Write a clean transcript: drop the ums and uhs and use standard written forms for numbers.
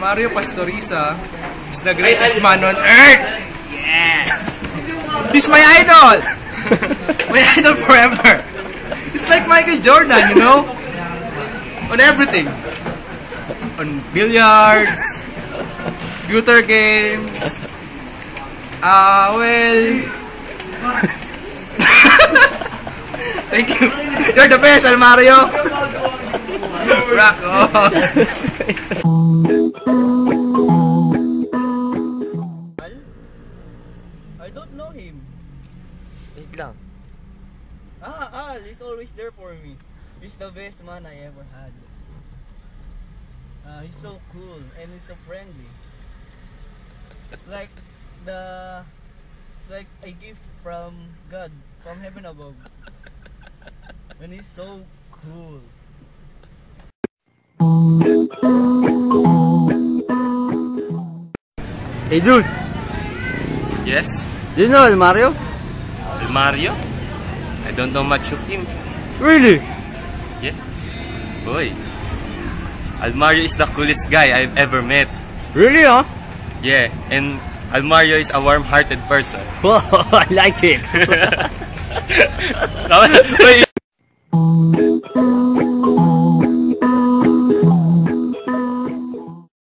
Mario Pastoriza is the greatest man on earth. Yeah. He's my idol. My idol forever. It's like Michael Jordan, you know? On everything. On billiards, computer games. Well... Thank you. You're the best, Mario. Rock on. I don't know him. Wait lang. Al, he's always there for me. He's the best man I ever had. He's so cool and he's so friendly. It's like a gift from God, from heaven above. And he's so cool. Hey dude, Yes? do you know El Mario? Mario? I don't know much of him. Really? Yeah. Boy. Almario is the coolest guy I've ever met. Really, huh? Yeah, and Almario is a warm-hearted person. Wow, I like it. Wait,